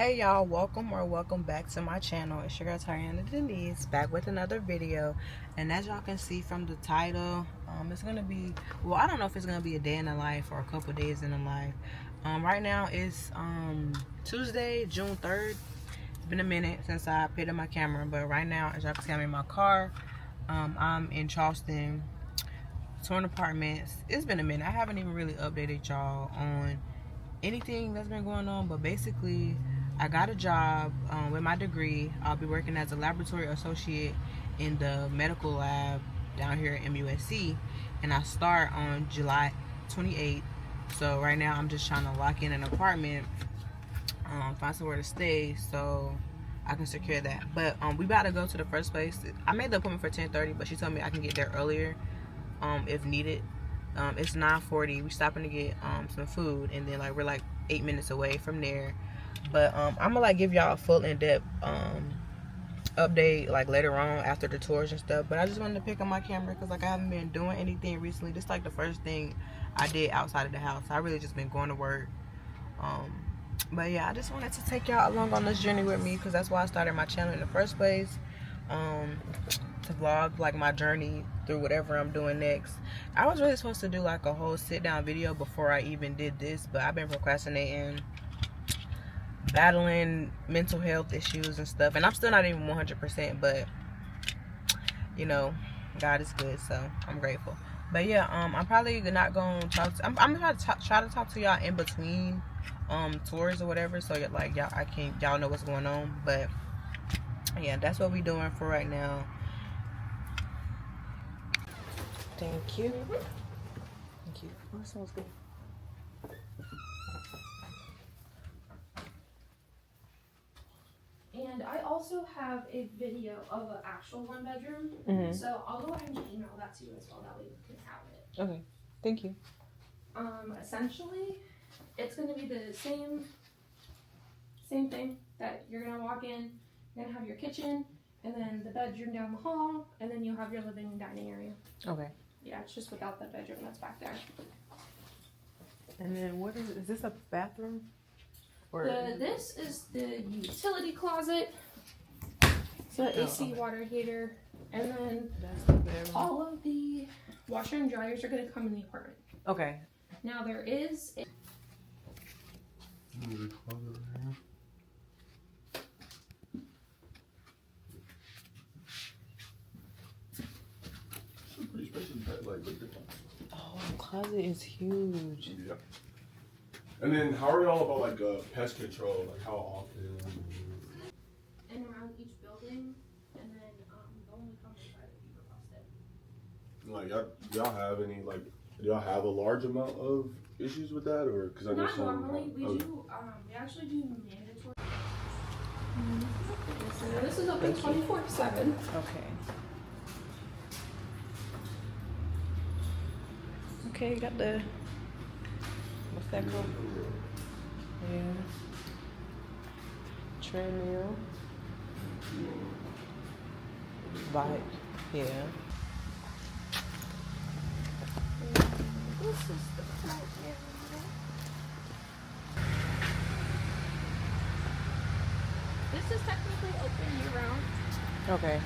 Hey y'all, welcome back to my channel. It's your girl Tariana Denise, back with another video. And as y'all can see from the title, it's gonna be, well, I don't know if it's gonna be a day in the life or a couple days in the life. Right now it's Tuesday, June 3rd. It's been a minute since I picked up my camera, but right now, as y'all can see, I'm in my car. I'm in Charleston, torn apartments. It's been a minute. I haven't even really updated y'all on anything that's been going on, but basically I got a job with my degree. I'll be working as a laboratory associate in the medical lab down here at MUSC, and I start on July 28th. So right now I'm just trying to lock in an apartment, find somewhere to stay so I can secure that. But we about to go to the first place. I made the appointment for 10:30, but she told me I can get there earlier if needed. It's 9:40. We stopping to get some food, and then we're 8 minutes away from there. But I'm gonna give y'all a full in-depth update later on after the tours and stuff. But I just wanted to pick up my camera because I haven't been doing anything recently. This is the first thing I did outside of the house. I really just been going to work. But yeah, I just wanted to take y'all along on this journey with me because that's why I started my channel in the first place. To vlog my journey through whatever I'm doing next. I was really supposed to do a whole sit down video before I even did this, but I've been procrastinating, battling mental health issues and stuff, and I'm still not even 100%, but you know, God is good, so I'm grateful. But yeah, I'm probably not gonna talk to, I'm gonna try to talk to y'all in between tours or whatever, so y'all know what's going on. But yeah, that's what we doing for right now. Thank you. Thank you. Oh, that smells good. And I also have a video of an actual one bedroom. So I'll go ahead and email that to you as well. That way you can have it. Okay. Thank you. Essentially, it's going to be the same thing that you're going to walk in. You're going to have your kitchen, and then the bedroom down the hall, and then you'll have your living and dining area. Okay. Yeah, it's just without that bedroom that's back there. And then what is it? Is this a bathroom? Or This is the utility closet. The AC water heater. And then all of the washer and dryers are going to come in the apartment. Okay. Now there is a oh, the closet is huge. Yeah. And then how are y'all about pest control? How often? and around each building, and then the only company that you requested. Y'all have any do y'all have a large amount of issues with that, or because I know Not some normally. We do. We actually do mandatory. So this is open 24/7. Okay. Okay, you got the, what's that called? Yeah. Treadmill. Bike. Yeah. This is the front area. This is technically open year round. Okay.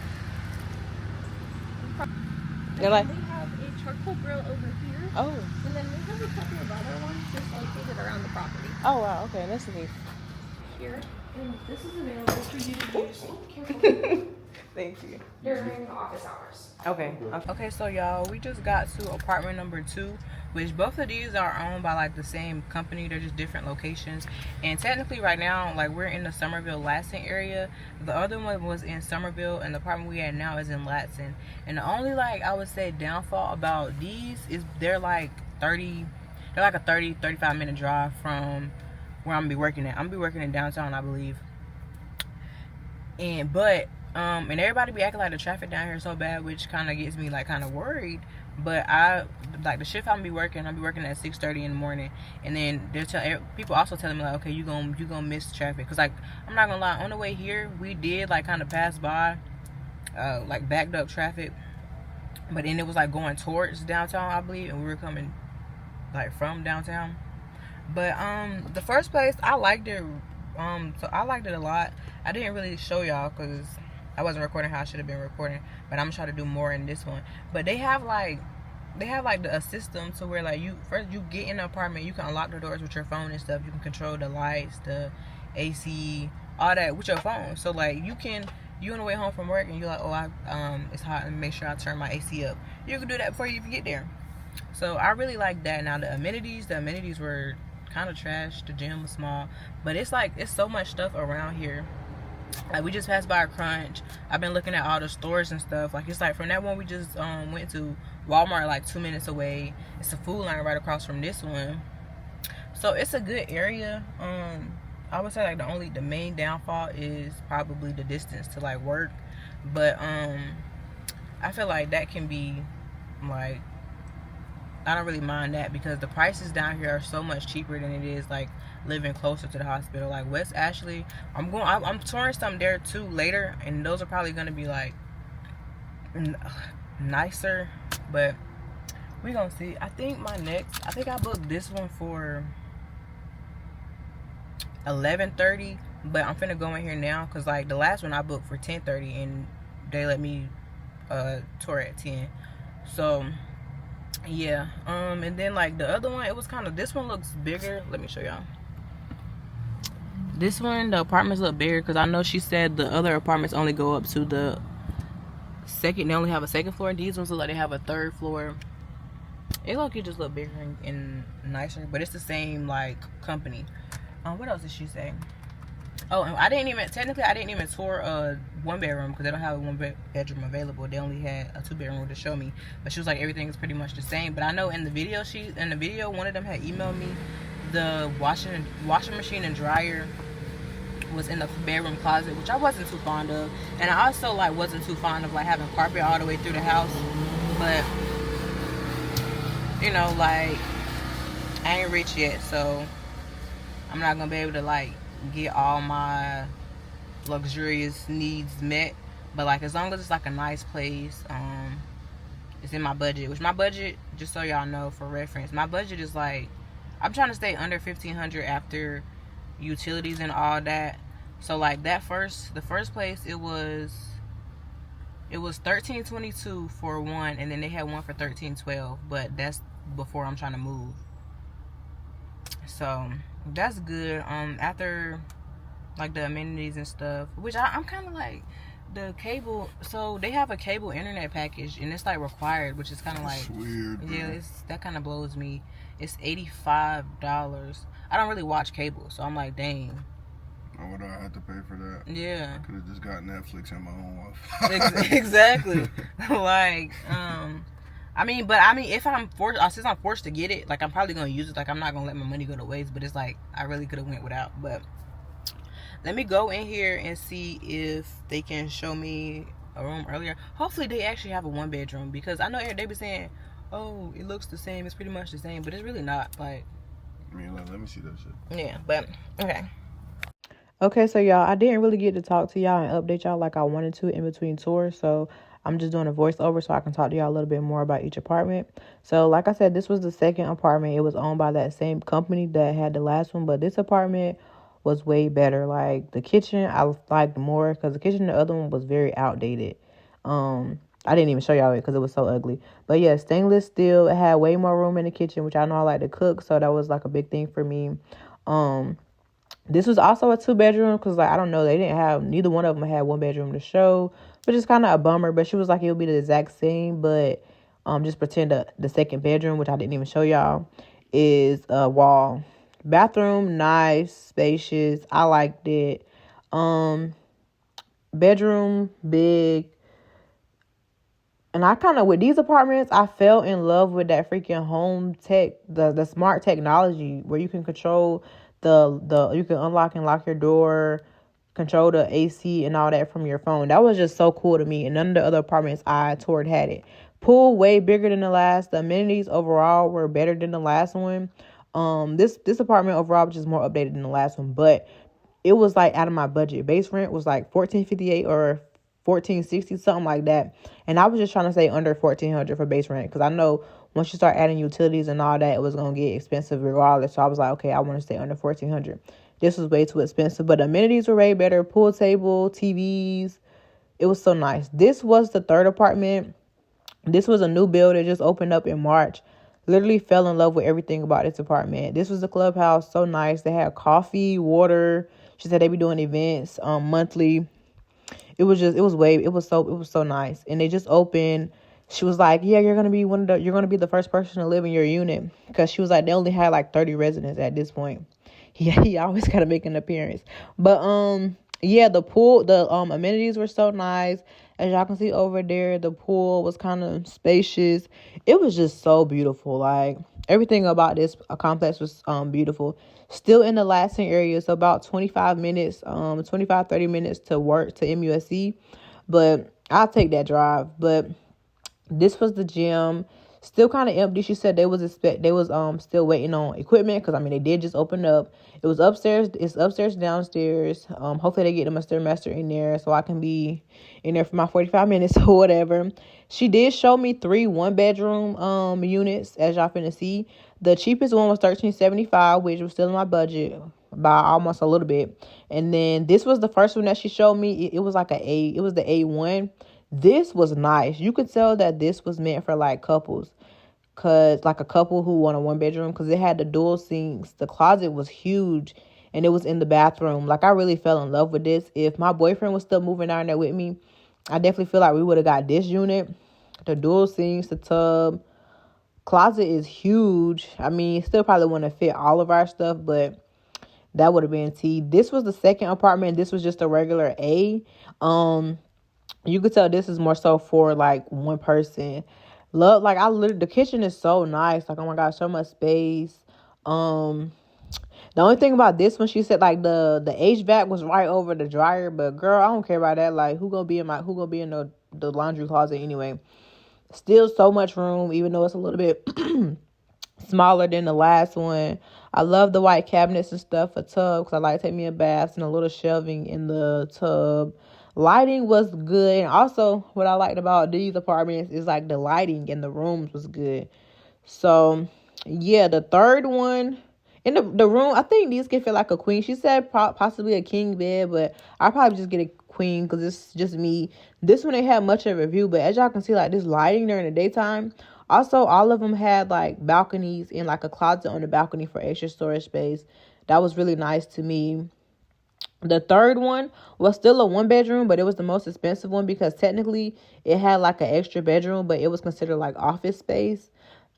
We have a charcoal grill over here. Oh. And then we have a couple of other ones just located around the property. Oh wow, okay, that's neat. Here. And this is available for you to use. Careful. Thank you. During office hours. Okay. Okay, so y'all, we just got to apartment number 2, which both of these are owned by the same company. They're just different locations. And technically right now, we're in the Somerville Latson area. The other one was in Somerville, and the apartment we at now is in Latson. And the only I would say downfall about these is they're a 30-35 minute drive from where I'm gonna be working at. I'm gonna be working in downtown, I believe. And everybody be acting like the traffic down here is so bad, which kind of gets me kind of worried. But I the shift I'll be working at 6:30 in the morning, and then people also telling me okay, you gonna miss traffic, because I'm not gonna lie, on the way here we did kind of pass by backed up traffic, but then it was going towards downtown, I believe, and we were coming from downtown. But the first place, I liked it So I liked it a lot. I didn't really show y'all because I wasn't recording how I should have been recording, but I'm trying to do more in this one. But they have like a system to where like you get in the apartment, you can unlock the doors with your phone and stuff. You can control the lights, the AC, all that with your phone. So like you on the way home from work and you're like, it's hot, and make sure I turn my AC up. You can do that before you even get there. So I really like that. Now the amenities were kind of trash. The gym was small, but it's so much stuff around here. Like we just passed by a Crunch. I've been looking at all the stores and stuff. Like it's like from that one we just went to Walmart like 2 minutes away. It's a Food Line right across from this one. So it's a good area. I would say like the main downfall is probably the distance to like work. But I feel like that can be like, I don't really mind that because the prices down here are so much cheaper than it is like living closer to the hospital. Like West Ashley, I'm touring some there too later, and those are probably gonna be like nicer, but we gonna see. I think I booked this one for 11:30, but I'm finna go in here now because like the last one I booked for 10:30 and they let me tour at 10. So yeah, and then like the other one, it was kind of, this one looks bigger. Let me show y'all. This one, the apartments look bigger because I know she said the other apartments only go up to the second. They only have a second floor. These ones look like they have a third floor. It just look bigger and nicer, but it's the same like company. What else did she say? Oh, and I didn't even tour a 1-bedroom because they don't have a 1-bedroom available. They only had a 2-bedroom to show me. But she was like, everything is pretty much the same. But I know in the video, one of them had emailed me the washing machine and dryer was in the bedroom closet, which I wasn't too fond of. And I also like wasn't too fond of like having carpet all the way through the house. But you know, like I ain't rich yet, so I'm not gonna be able to like get all my luxurious needs met. But like as long as it's like a nice place, it's in my budget. Which my budget, just so y'all know for reference, my budget is like, I'm trying to stay under $1,500 after utilities and all that. So like the first place, it was $1,322 for one, and then they had one for $1,312, but that's before I'm trying to move. So that's good. After like the amenities and stuff, which I'm kind of like the cable. So they have a cable internet package, and it's like required, which is kind of like weird. Yeah, that kind of blows me. It's $85. I don't really watch cable, so I'm like, dang. Why would I have to pay for that? Yeah. I could have just got Netflix in my own Wi-Fi. Exactly. Like, if I'm forced, since I'm forced to get it, like I'm probably gonna use it. Like I'm not gonna let my money go to waste. But it's like I really could have went without. But let me go in here and see if they can show me a room earlier. Hopefully they actually have a 1-bedroom, because I know they be saying, oh, it looks the same, it's pretty much the same, but it's really not. Like, I mean, let me see that shit. Yeah, but okay, so y'all, I didn't really get to talk to y'all and update y'all like I wanted to in between tours, so I'm just doing a voiceover so I can talk to y'all a little bit more about each apartment. So like I said, this was the second apartment. It was owned by that same company that had the last one, but this apartment was way better. Like the kitchen I liked more, because the kitchen in the other one was very outdated. I didn't even show y'all it because it was so ugly. But yeah, stainless steel. It had way more room in the kitchen, which I know I like to cook, so that was like a big thing for me. This was also a 2-bedroom because, like, I don't know, neither one of them had 1 bedroom to show, which is kind of a bummer. But she was like, it'll be the exact same, but just pretend the second bedroom, which I didn't even show y'all, is a wall. Bathroom, nice, spacious. I liked it. Bedroom, big. And I kind of, with these apartments, I fell in love with that freaking home tech, the smart technology where you can control you can unlock and lock your door, control the AC and all that from your phone. That was just so cool to me. And none of the other apartments I toured had it. Pool way bigger than the last. The amenities overall were better than the last one. This apartment overall was just more updated than the last one, but it was like out of my budget. Base rent was like $1,458 or $1,460, something like that. And I was just trying to say under $1,400 for base rent, because I know once you start adding utilities and all that, it was gonna get expensive regardless. So I was like, okay, I want to stay under $1,400. this was way too expensive. But the amenities were way better. Pool table, TVs. It was so nice. This was the third apartment. This was a new build. It just opened up in March. Literally fell in love with everything about this apartment. This was the clubhouse. So nice. They had coffee, water. She said they be doing events monthly. It was so nice. And they just opened. She was like, yeah, you're gonna be the first person to live in your unit, because she was like, they only had like 30 residents at this point. Yeah, he always gotta make an appearance. But yeah, the pool, the amenities were so nice. As y'all can see over there, the pool was kind of spacious. It was just so beautiful. Like, everything about this complex was beautiful. Still in the Lansing area, so about 25 minutes, 30 minutes to work to MUSC. But I'll take that drive. But this was the gym. Still kind of empty. She said they was still waiting on equipment, because I mean they did just open up. It was upstairs. It's upstairs, downstairs. Hopefully they get them a stairmaster in there so I can be in there for my 45 minutes or whatever. She did show me 3 1-bedroom units, as y'all finna see. The cheapest one was $13.75, which was still in my budget by almost a little bit. And then this was the first one that she showed me. It was like it was the A1. This was nice. You could tell that this was meant for like couples, cause like a couple who want a 1-bedroom, cause it had the dual sinks. The closet was huge, and it was in the bathroom. Like, I really fell in love with this. If my boyfriend was still moving down there with me, I definitely feel like we would have got this unit. The dual sinks, the tub, closet is huge. I mean, still probably wouldn't fit all of our stuff, but that would have been T. This was the second apartment. This was just a regular A. You could tell this is more so for like one person. Love, like, the kitchen is so nice. Like, oh my gosh, so much space. The only thing about this one, she said like the HVAC was right over the dryer, but girl, I don't care about that. Like, who gonna be in the laundry closet anyway? Still so much room, even though it's a little bit smaller than the last one. I love the white cabinets and stuff, a tub, because I like to take me a bath, and a little shelving in the tub. Lighting was good. And also, what I liked about these apartments is like the lighting in the rooms was good. So yeah, the third one in the room, I think these can fit like a queen. She said possibly a king bed, but I'll probably just get a queen because it's just me. This one ain't had much of a view, but as y'all can see, like, this lighting during the daytime. Also, all of them had like balconies and like a closet on the balcony for extra storage space. That was really nice to me. The third one was still a 1-bedroom, but it was the most expensive one because technically it had like an extra bedroom, but it was considered like office space.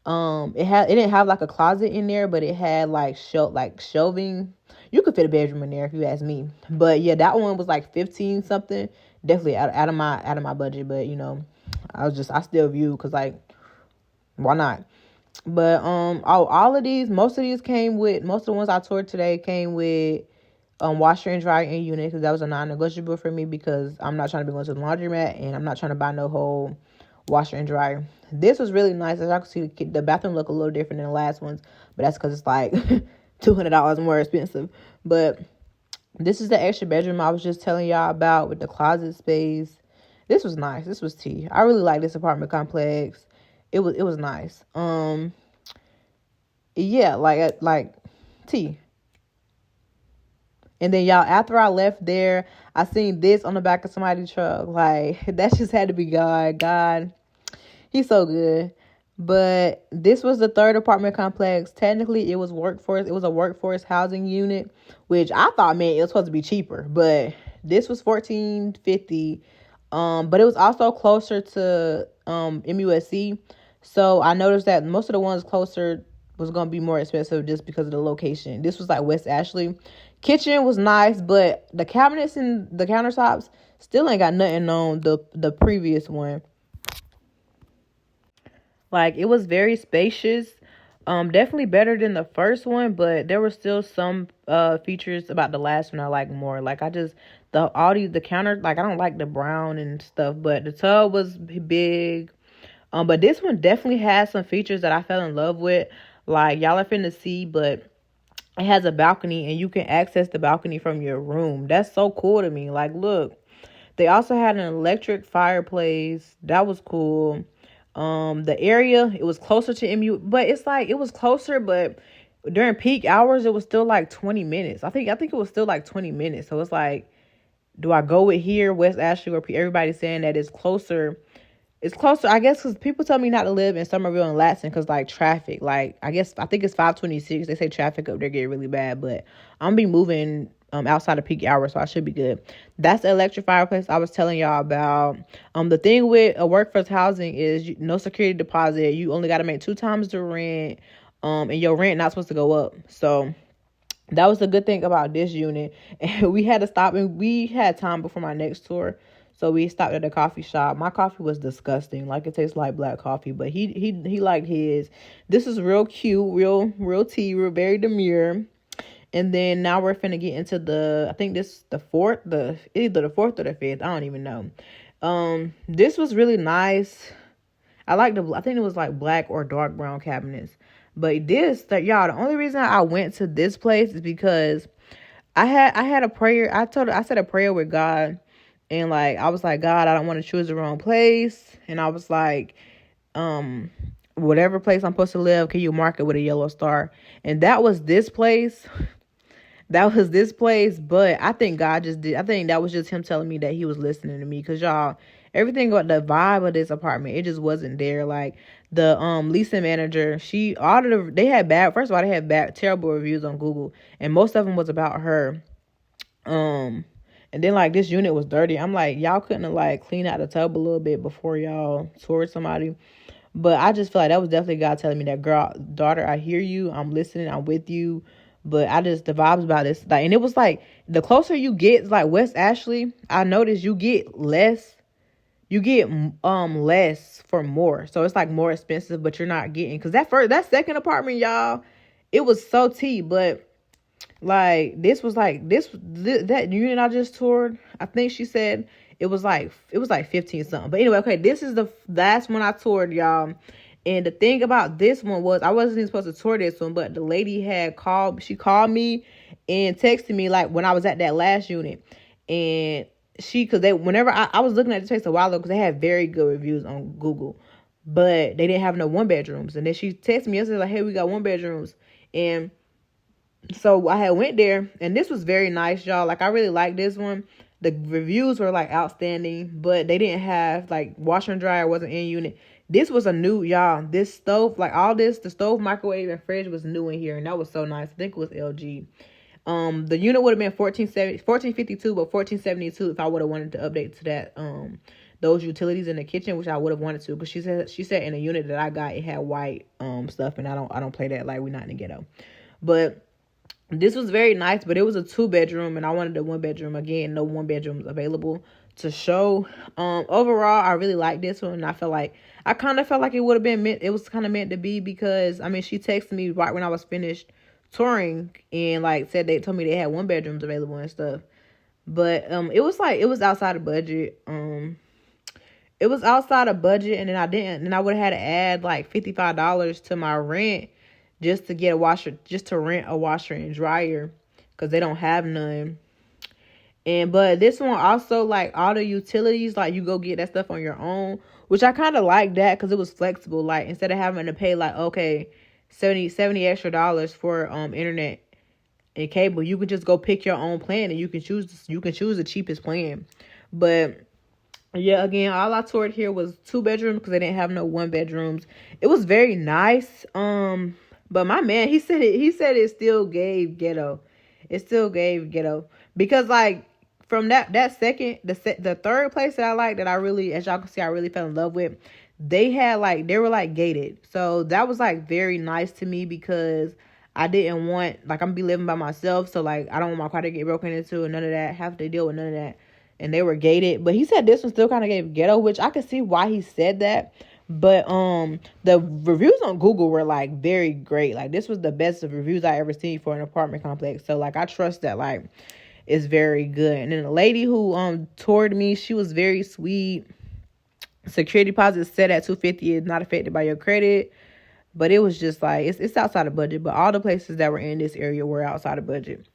It didn't have like a closet in there, but it had like shelving. You could fit a bedroom in there if you ask me. But yeah, that one was like 15 something. Definitely out of my budget, but you know, I still view, because like, why not? But all of these, most of the ones I toured today came with washer and dryer in unit, because that was a non-negotiable for me, because I'm not trying to be going to the laundromat, and I'm not trying to buy no whole washer and dryer. This was really nice. As y'all can see, the bathroom look a little different than the last ones, but that's because it's like $200 more expensive. But this is the extra bedroom I was just telling y'all about, with the closet space. This was nice. This was tea. I really like this apartment complex. It was nice. Yeah, like tea. And then, y'all, after I left there, I seen this on the back of somebody's truck. Like, that just had to be God. God, he's so good. But this was the third apartment complex. Technically, it was workforce. It was a workforce housing unit, which I thought meant it was supposed to be cheaper. But this was $14.50. But it was also closer to MUSC. So I noticed that most of the ones closer was going to be more expensive just because of the location. This was like West Ashley. Kitchen was nice, but the cabinets and the countertops still ain't got nothing on the previous one. Like, it was very spacious. Definitely better than the first one, but there were still some features about the last one I like more. Like, the counter, like, I don't like the brown and stuff, but the tub was big. But this one definitely has some features that I fell in love with. Like, y'all are finna see, but it has a balcony, and you can access the balcony from your room. That's so cool to me. Like, look, they also had an electric fireplace. That was cool. The area, it was closer to MU, but it's like, it was closer, but during peak hours, it was still like 20 minutes. I think it was still like 20 minutes. So it's like, do I go with here, West Ashley, or everybody's saying that it's closer? It's closer, I guess, because people tell me not to live in Somerville and Latson because, like, traffic. Like, I think it's 526. They say traffic up there get really bad, but I'm gonna be moving outside of peak hours, so I should be good. That's the electric fireplace I was telling y'all about. The thing with a workforce housing is no security deposit. You only got to make 2 times the rent, and your rent not supposed to go up. So that was the good thing about this unit. And we had to stop, and we had time before my next tour. So we stopped at a coffee shop. My coffee was disgusting. Like, it tastes like black coffee, but he liked his. This is real cute, real tea, real very demure. And then now we're finna get into I think this either the fourth or the fifth. I don't even know. This was really nice. I think it was like black or dark brown cabinets. But y'all, the only reason I went to this place is because I had a prayer. I said a prayer with God, and like I was like, God, I don't want to choose the wrong place. And I was like, whatever place I'm supposed to live, can you mark it with a yellow star? And that was this place. That was this place, but I think God just did. I think that was just him telling me that he was listening to me. Cause y'all, everything about the vibe of this apartment, it just wasn't there. Like the leasing manager, they had terrible reviews on Google, and most of them was about her. And then like this unit was dirty. I'm like, y'all couldn't have like cleaned out the tub a little bit before y'all toured somebody. But I just feel like that was definitely God telling me that, girl, daughter, I hear you. I'm listening. I'm with you. But the vibes about this, like, and it was like, the closer you get, like West Ashley, I noticed you get less for more. So it's like more expensive, but you're not getting, because that second apartment, y'all, it was so tea. But like that unit I just toured, I think she said it was like 15 something. But anyway, okay, this is the last one I toured, y'all. And the thing about this one was I wasn't even supposed to tour this one, but the lady she called me and texted me like when I was at that last unit. And whenever I was looking at the place a while ago, because they had very good reviews on Google, but they didn't have no 1-bedrooms. And then she texted me yesterday like, hey, we got 1-bedrooms. And so I had went there, and this was very nice, y'all. Like, I really like this one. The reviews were like outstanding, but they didn't have like washer and dryer wasn't in unit. This was a new, y'all. This stove, like all this, the stove, microwave, and fridge was new in here, and that was so nice. I think it was LG. The unit would have been 1452, but 1472 if I would have wanted to update to that. Those utilities in the kitchen, which I would have wanted to, because she said in the unit that I got, it had white stuff, and I don't play that. Like, we're not in the ghetto, but. This was very nice, but it was a 2-bedroom, and I wanted a 1-bedroom. Again, no 1-bedrooms available to show. Overall, I really like this one. And I kind of felt like it would have been meant. It was kind of meant to be, because I mean, she texted me right when I was finished touring, and like said they told me they had 1-bedrooms available and stuff. But it was outside of budget. It was outside of budget, and then I would have had to add like $55 to my rent. Just to rent a washer and dryer, because they don't have none. But this one also, like, all the utilities, like, you go get that stuff on your own, which I kind of like that, because it was flexible. Like, instead of having to pay like, okay, 70 extra dollars for internet and cable, you can just go pick your own plan, and you can choose the cheapest plan. But yeah, again, all I toured here was 2-bedrooms, because they didn't have no 1-bedrooms. It was very nice. But my man, he said it still gave ghetto. It still gave ghetto, because like from that second, the third place that I liked, that I really, as y'all can see, I really fell in love with. They were like gated, so that was like very nice to me, because I didn't want, like, I'm gonna be living by myself, so like I don't want my car to get broken into and none of that. Have to deal with none of that. And they were gated, but he said this one still kind of gave ghetto, which I could see why he said that. But the reviews on Google were like very great. Like, this was the best of reviews I ever seen for an apartment complex. So like, I trust that, like, it's very good. And then the lady who toured me, she was very sweet. Security deposit set at $250 is not affected by your credit. But it was just like, it's outside of budget. But all the places that were in this area were outside of budget.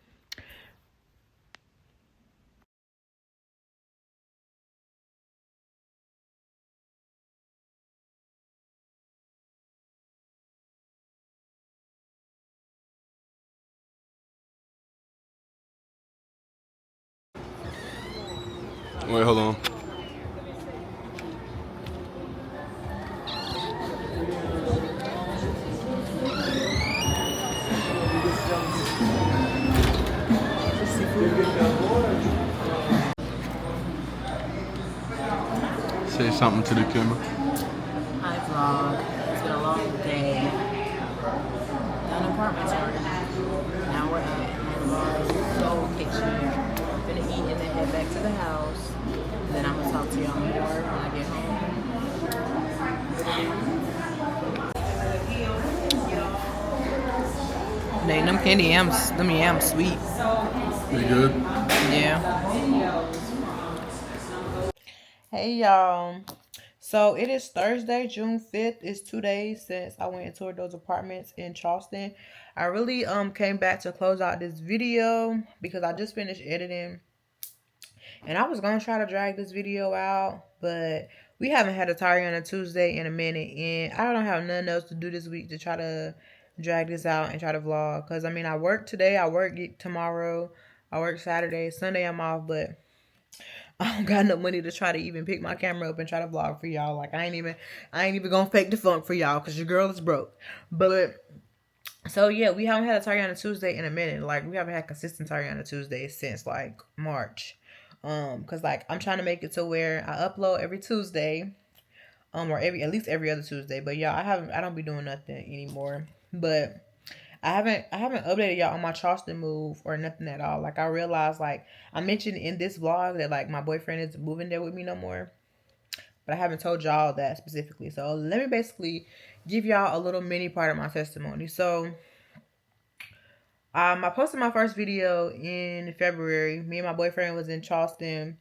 Wait, hold on. Say something to the camera. Hi vlog. It's been a long day. Done apartment tour. Now we're at my soul kitchen. Gonna eat and then head back to the house. And then I'm gonna talk to y'all more when I get home. Dang, them candy yams, them yams sweet. You good? Yeah. Hey y'all. So it is Thursday, June 5th. It's 2 days since I went and toured those apartments in Charleston. I really came back to close out this video because I just finished editing. And I was gonna try to drag this video out, but we haven't had a Tari on a Tuesday in a minute, and I don't have nothing else to do this week to try to drag this out and try to vlog. Cause I mean, I work today, I work tomorrow, I work Saturday, Sunday I'm off, but I don't got no money to try to even pick my camera up and try to vlog for y'all. Like I ain't even gonna fake the funk for y'all because your girl is broke. But so yeah, we haven't had a Tari on a Tuesday in a minute. Like we haven't had consistent Tari on a Tuesday since like March. Cause like I'm trying to make it to where I upload every Tuesday, or at least every other Tuesday. But y'all, I don't be doing nothing anymore. But I haven't updated y'all on my Charleston move or nothing at all. Like I realized, like I mentioned in this vlog that like my boyfriend is moving there with me no more, but I haven't told y'all that specifically. So let me basically give y'all a little mini part of my testimony. So I posted my first video in February. Me and my boyfriend was in Charleston.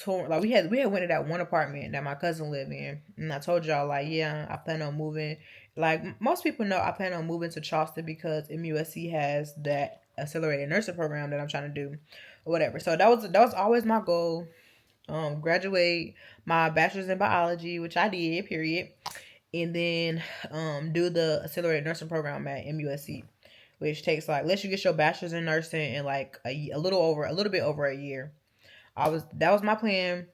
Like we had went to that one apartment that my cousin lived in, and I told y'all like, yeah, I plan on moving. Like most people know, I plan on moving to Charleston because MUSC has that accelerated nursing program that I'm trying to do, or whatever. So that was always my goal. Graduate my bachelor's in biology, which I did, period, and then do the accelerated nursing program at MUSC, which takes like lets you get your bachelor's in nursing in like a little bit over a year. That was my plan.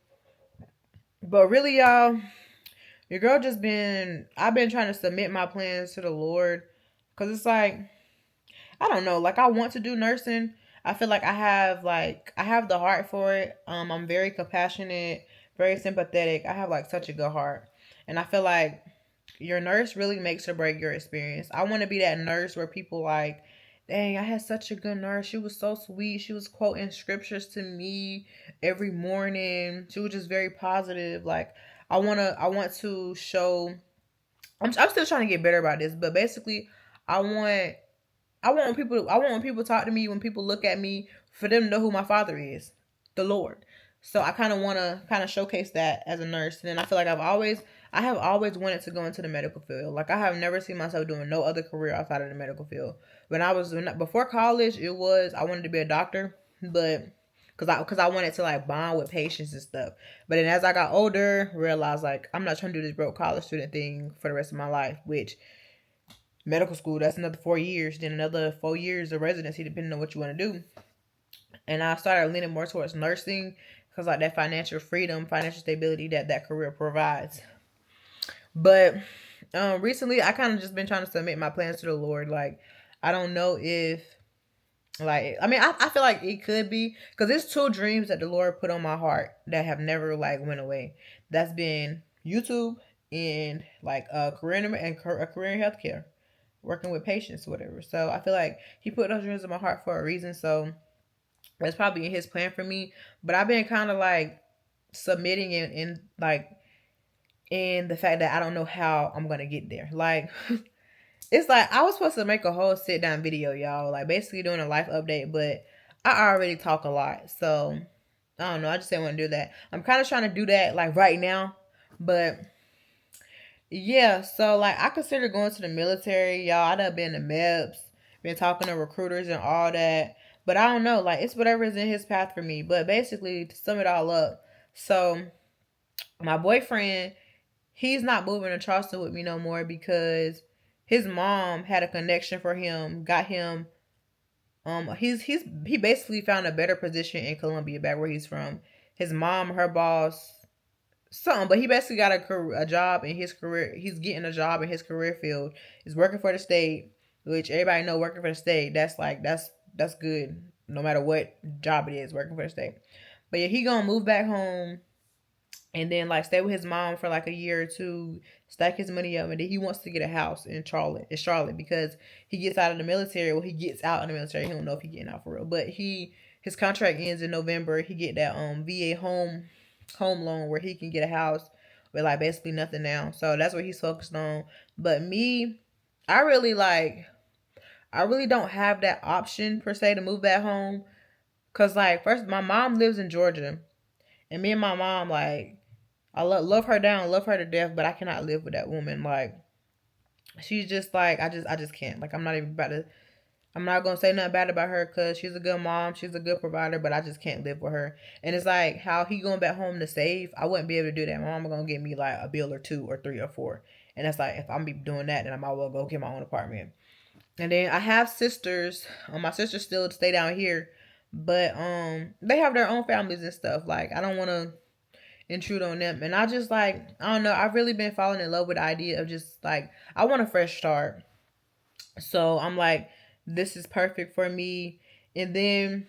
But really, y'all, your girl I've been trying to submit my plans to the Lord. Cause it's like, I don't know, like I want to do nursing. I feel like I have the heart for it. I'm very compassionate, very sympathetic. I have like such a good heart. And I feel like your nurse really makes or break your experience. I want to be that nurse where people like, dang, I had such a good nurse. She was so sweet. She was quoting scriptures to me every morning. She was just very positive. Like I want to show. I'm still trying to get better about this, but basically, I want when people talk to me, when people look at me, for them to know who my father is, the Lord. So I kind of want to showcase that as a nurse, and I feel like I have always wanted to go into the medical field. Like I have never seen myself doing no other career outside of the medical field. Before college, I wanted to be a doctor, but because I wanted to like bond with patients and stuff. But then as I got older, realized like I'm not trying to do this broke college student thing for the rest of my life. Which medical school, that's another 4 years, then another 4 years of residency, depending on what you want to do. And I started leaning more towards nursing because like that financial freedom, financial stability that career provides. But recently, I kind of just been trying to submit my plans to the Lord. Like I don't know if, like, I mean, I feel like it could be, because there's 2 dreams that the Lord put on my heart that have never, like, went away. That's been YouTube and, like, a career in healthcare, working with patients or whatever. So I feel like he put those dreams in my heart for a reason. So that's probably his plan for me. But I've been kind of, like, submitting in the fact that I don't know how I'm going to get there. Like... It's like I was supposed to make a whole sit down video, y'all. Like basically doing a life update, but I already talk a lot. So I don't know. I just didn't want to do that. I'm kind of trying to do that like right now. But yeah, so like I consider going to the military, y'all. I done been to MEPS, been talking to recruiters and all that. But I don't know. Like it's whatever is in his path for me. But basically to sum it all up. So my boyfriend, he's not moving to Charleston with me no more because his mom had a connection for him, got him. He basically found a better position in Columbia, back where he's from. his mom, her boss, something. But he basically got a job in his career. He's getting a job in his career field. He's working for the state, which everybody know working for the state. That's like that's good. No matter what job it is, working for the state. But yeah, he gonna move back home and then like stay with his mom for like a year or two, stack his money up, and then he wants to get a house in Charlotte, because he gets out of the military. Well, he gets out of the military. He don't know if he getting out for real, but his contract ends in November. He get that VA home loan where he can get a house with like basically nothing now. So that's what he's focused on. But me, I really like I really don't have that option per se to move back home, cause like first my mom lives in Georgia, and me and my mom like I love her down, love her to death, but I cannot live with that woman. Like she's just like I just can't. Like I'm not gonna say nothing bad about her because she's a good mom, she's a good provider, but I just can't live with her. And it's like how he going back home to save, I wouldn't be able to do that. My mama gonna give me like a bill or two or three or four, and that's like if I'm be doing that, then I might well go get my own apartment. And then I have sisters. My sisters still stay down here, but they have their own families and stuff. Like I don't want to intrude on them. And I just like I don't know. I've really been falling in love with the idea of just like I want a fresh start. So I'm like, this is perfect for me. And then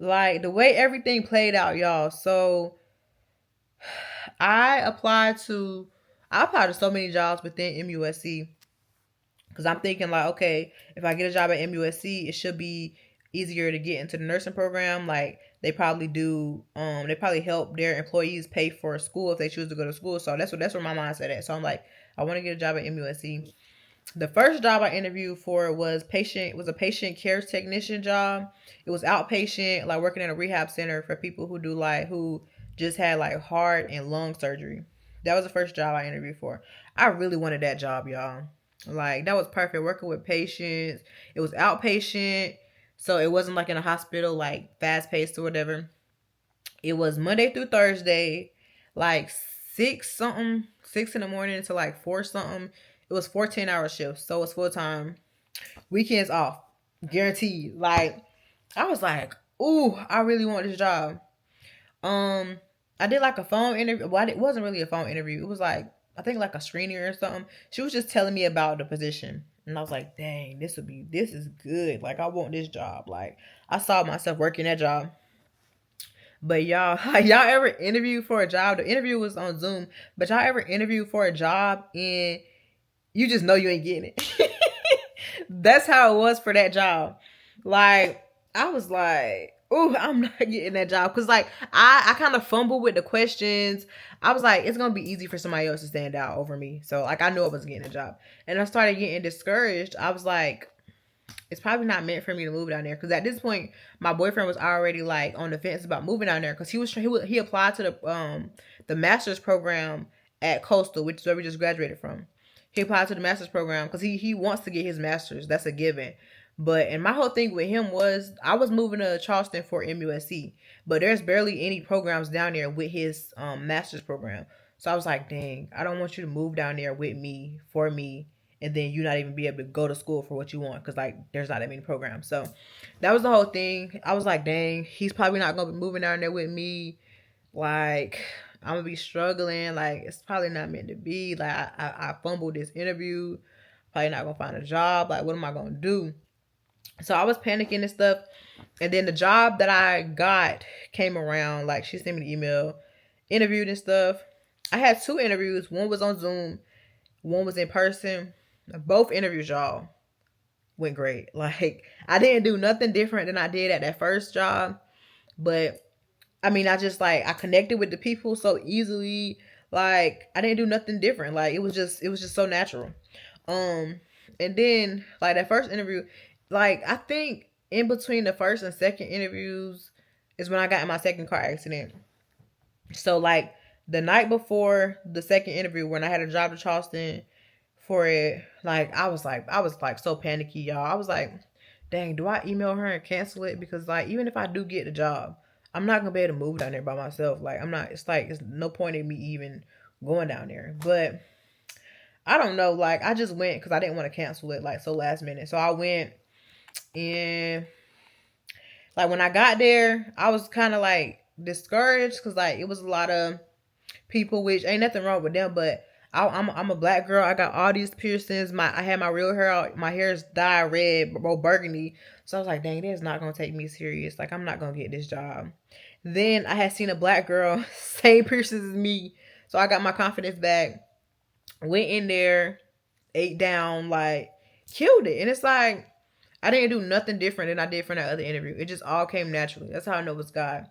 like the way everything played out, y'all. So I applied to so many jobs within MUSC. Because I'm thinking like, okay, if I get a job at MUSC, it should be easier to get into the nursing program. Like they probably do, they probably help their employees pay for school if they choose to go to school. So that's where my mindset at. So I'm like, I want to get a job at MUSC. The first job I interviewed for was a patient care technician job. It was outpatient, like working in a rehab center for people who just had like heart and lung surgery. That was the first job I interviewed for. I really wanted that job, y'all. Like that was perfect. Working with patients. It was outpatient, so it wasn't like in a hospital, like fast paced or whatever. It was Monday through Thursday, like 6 in the morning to like 4 something. It was 14-hour shifts, so it was full time. Weekends off, guaranteed. Like I was like, ooh, I really want this job. I did like a phone interview. Well, it wasn't really a phone interview. It was like I think like a screening or something. She was just telling me about the position, and I was like, dang, this is good. Like I want this job. Like I saw myself working that job. But y'all ever interview for a job? The interview was on Zoom, but y'all ever interview for a job and you just know you ain't getting it? That's how it was for that job. Like I was like, ooh, I'm not getting that job. Because like I kind of fumbled with the questions. I was like, it's gonna be easy for somebody else to stand out over me. So like I knew I was getting a job. And I started getting discouraged. I was like, it's probably not meant for me to move down there. Because at this point, my boyfriend was already like on the fence about moving down there. Because he applied to the master's program at Coastal, which is where we just graduated from. He applied to the master's program because he wants to get his master's. That's a given. And my whole thing with him was I was moving to Charleston for MUSC, but there's barely any programs down there with his master's program. So I was like, dang, I don't want you to move down there with me, for me, and then you not even be able to go to school for what you want because like there's not that many programs. So that was the whole thing. I was like, dang, he's probably not gonna be moving down there with me. Like I'm gonna be struggling. Like it's probably not meant to be. Like I fumbled this interview. Probably not gonna find a job. Like what am I gonna do? So I was panicking and stuff. And then the job that I got came around. Like she sent me the email, interviewed and stuff. I had 2 interviews. One was on Zoom. One was in person. Both interviews, y'all, went great. Like I didn't do nothing different than I did at that first job. But I mean, I connected with the people so easily. Like I didn't do nothing different. Like it was just so natural. And then like that first interview, like I think in between the first and second interviews is when I got in my second car accident. So like the night before the second interview, when I had a job to Charleston for it, like I was like so panicky, y'all. I was like, dang, do I email her and cancel it? Because like even if I do get the job, I'm not gonna be able to move down there by myself. Like I'm not. It's like it's no point in me even going down there. But I don't know. Like I just went because I didn't want to cancel it like so last minute. So I went, and like when I got there, I was kind of like discouraged because like it was a lot of people, which ain't nothing wrong with them, but I'm a black girl. I got all these piercings. I had my real hair out. My hair is dyed red, burgundy. So I was like, dang, that's not gonna take me serious. Like I'm not gonna get this job. Then I had seen a black girl, same piercings as me. So I got my confidence back. Went in there, ate down, like killed it. And it's like I didn't do nothing different than I did from that other interview. It just all came naturally. That's how I know it was God.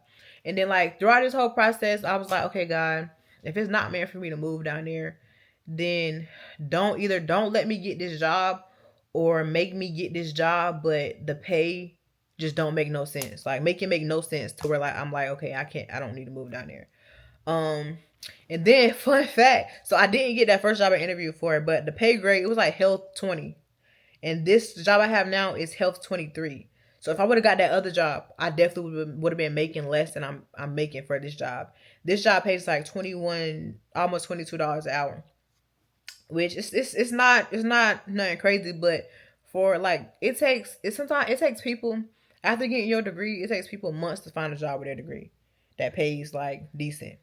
And then like throughout this whole process, I was like, okay, God, if it's not meant for me to move down there, then don't let me get this job or make me get this job, but the pay just don't make no sense. Like make it make no sense to where like I'm like, okay, I don't need to move down there. And then fun fact, so I didn't get that first job I interviewed for, but the pay grade, it was like health 20. And this job I have now is health 23. So if I would have got that other job, I definitely would have been making less than I'm making for this job. This job pays like 21, almost $22 an hour, which it's not nothing crazy, but for like sometimes it takes people after getting your degree, it takes people months to find a job with their degree that pays like decent.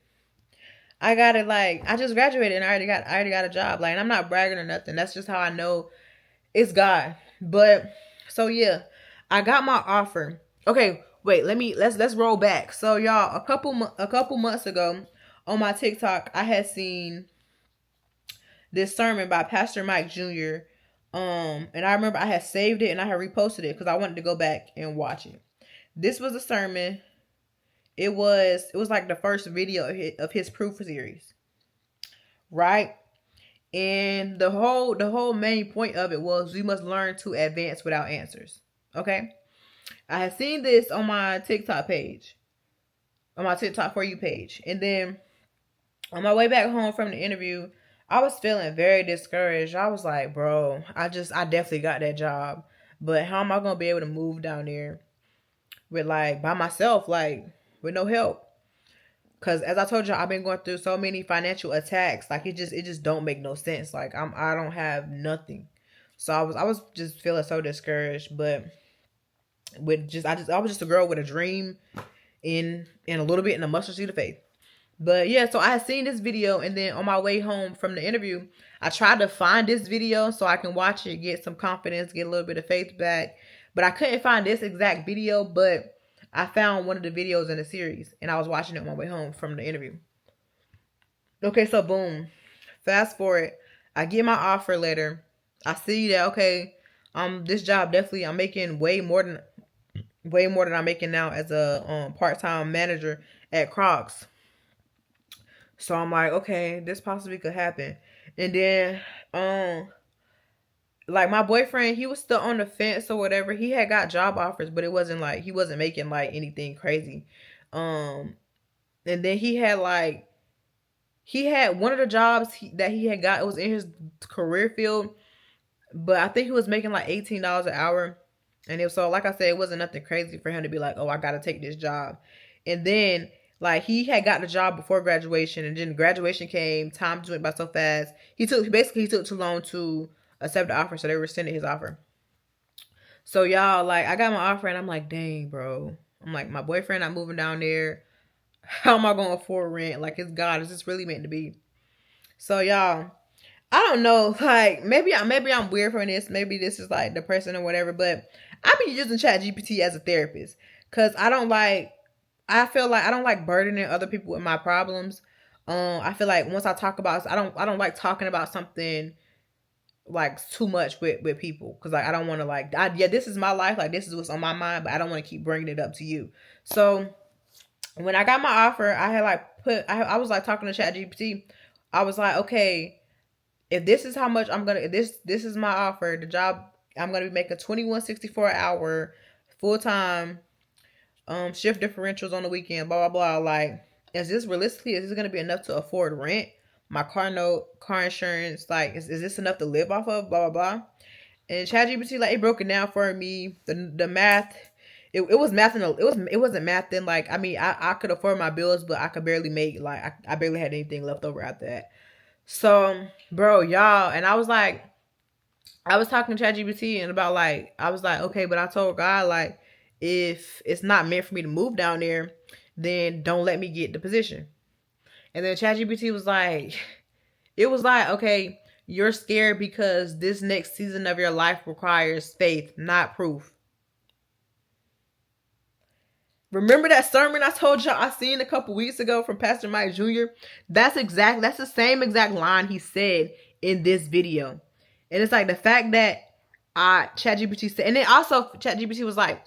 I got it like I just graduated and I already got a job. Like and I'm not bragging or nothing. That's just how I know it's God. But so yeah, I got my offer. Okay, wait, let's roll back. So y'all, a couple months ago on my TikTok, I had seen this sermon by Pastor Mike Jr. And I remember I had saved it and I had reposted it because I wanted to go back and watch it. This was a sermon. It was like the first video of his proof series, right? And the whole main point of it was we must learn to advance without answers. Okay, I had seen this on my TikTok page, on my TikTok for you page, and then on my way back home from the interview, I was feeling very discouraged. I was like, bro, I definitely got that job, but how am I gonna be able to move down there with like by myself, like with no help? Cause as I told you, I've been going through so many financial attacks. Like it just don't make no sense. Like I don't have nothing. So I was just feeling so discouraged. But I was just a girl with a dream in a little bit in a mustard seed of faith. But yeah, so I had seen this video, and then on my way home from the interview, I tried to find this video so I can watch it, get some confidence, get a little bit of faith back. But I couldn't find this exact video, but I found one of the videos in the series, and I was watching it on my way home from the interview. Okay, so boom. Fast forward. I get my offer letter. I see that, okay, this job definitely, I'm making way more than I'm making now as a part-time manager at Crocs. So I'm like, okay, this possibly could happen. And then, like my boyfriend, he was still on the fence or whatever. He had got job offers, but it wasn't like, he wasn't making like anything crazy. And then he had one of the jobs that he had got, it was in his career field, but I think he was making like $18 an hour. And so, like I said, it wasn't nothing crazy for him to be like, oh, I got to take this job. And then like he had got the job before graduation, and then graduation came, time just went by so fast. He took too long to accept the offer, so they rescinded his offer. So y'all, like I got my offer and I'm like, dang, bro. I'm like, my boyfriend not moving down there. How am I gonna afford rent? Like, it's God, is this really meant to be? So y'all, I don't know, like maybe I'm weird from this. Maybe this is like depressing or whatever, but I've been using ChatGPT as a therapist. Cause I feel like I don't like burdening other people with my problems. I feel like once I talk about, I don't like talking about something like too much with people, because like I don't want to like this is my life, like this is what's on my mind, but I don't want to keep bringing it up to you. So when I got my offer, I had like I was like talking to ChatGPT. I was like, okay, if this is how much this is my offer, the job I'm gonna be making $21.64 an hour, full time, shift differentials on the weekend, blah blah blah. Like, is this gonna be enough to afford rent, my car note, car insurance? Like, is this enough to live off of? Blah blah blah. And ChatGPT, like, it broke it down for me. The math, it was math, and it wasn't math then. Like, I mean, I could afford my bills, but I could barely make, like, I barely had anything left over after that. So, bro, y'all, and I was talking to ChatGPT and about like, I was like, okay, but I told God, like, if it's not meant for me to move down there, then don't let me get the position. And then ChatGPT was like, it was like, okay, you're scared because this next season of your life requires faith, not proof. Remember that sermon I told y'all I seen a couple weeks ago from Pastor Mike Jr.? That's the same exact line he said in this video. And it's like the fact that ChatGPT said, and then also ChatGPT was like,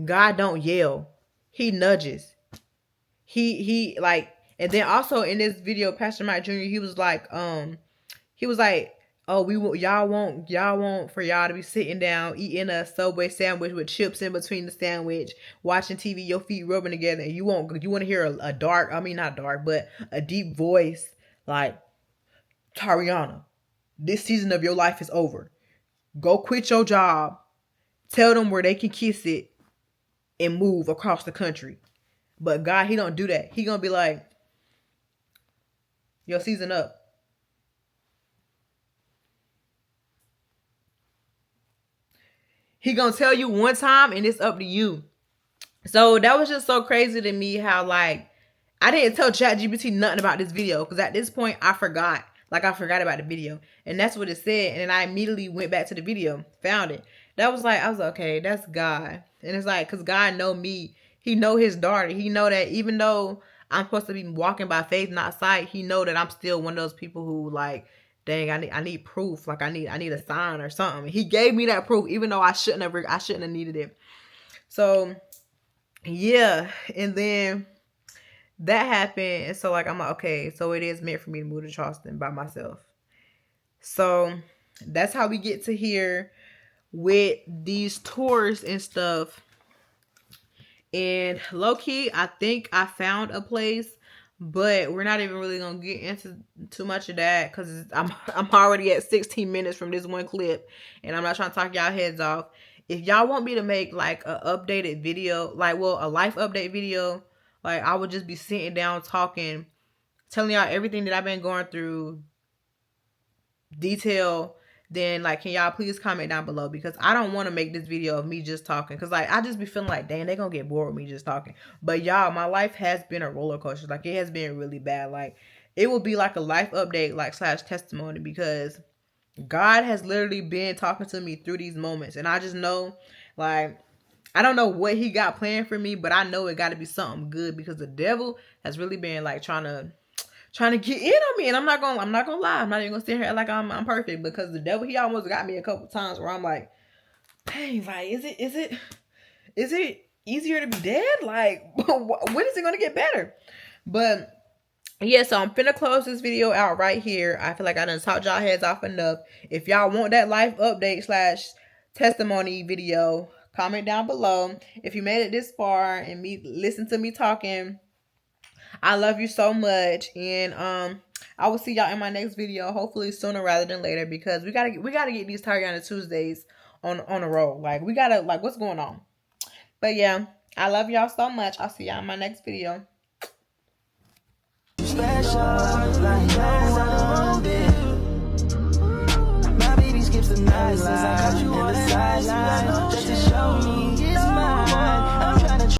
God don't yell, he nudges. He like, and then also in this video, Pastor Mike Jr., he was like, oh, y'all want for y'all to be sitting down eating a Subway sandwich with chips in between the sandwich, watching TV, your feet rubbing together, and you want to hear a deep voice like, Tariana, this season of your life is over. Go quit your job. Tell them where they can kiss it and move across the country. But God, he don't do that. He gonna be like, your season up. He gonna tell you one time and it's up to you. So that was just so crazy to me how like, I didn't tell ChatGPT nothing about this video because at this point I forgot. Like I forgot about the video. And that's what it said. And then I immediately went back to the video, found it. I was like, okay, that's God. And it's like, because God know me. He know his daughter. He know that even though I'm supposed to be walking by faith, not sight, he know that I'm still one of those people who like, dang, I need proof. Like I need a sign or something. He gave me that proof, even though I shouldn't have needed it. So yeah. And then that happened. And so like, I'm like, okay, so it is meant for me to move to Charleston by myself. So that's how we get to here with these tours and stuff. And low-key, I think I found a place, but we're not even really gonna get into too much of that because I'm already at 16 minutes from this one clip, and I'm not trying to talk y'all heads off. If y'all want me to make like a updated video, like a life update video, like I would just be sitting down talking, telling y'all everything that I've been going through, detail, then like can y'all please comment down below because I don't want to make this video of me just talking because like I just be feeling like dang, they gonna get bored with me just talking. But y'all, my life has been a roller coaster. Like it has been really bad. Like it will be like a life update like / testimony because God has literally been talking to me through these moments, and I just know like I don't know what he got planned for me, but I know it got to be something good because the devil has really been like trying to get in on me. And I'm not gonna lie. I'm not even gonna sit here like I'm perfect because the devil, he almost got me a couple times where I'm like, dang, like, is it easier to be dead? Like, when is it gonna get better? But yeah, so I'm finna close this video out right here. I feel like I done talked y'all heads off enough. If y'all want that life update / testimony video, comment down below. If you made it this far and listen to me talking, I love you so much, and I will see y'all in my next video, hopefully sooner rather than later, because we gotta get these Tariana Tuesdays on a roll. Like we gotta like what's going on. But yeah, I love y'all so much. I'll see y'all in my next video. Special, like my baby skips the night, since I got you on the side, just to show me.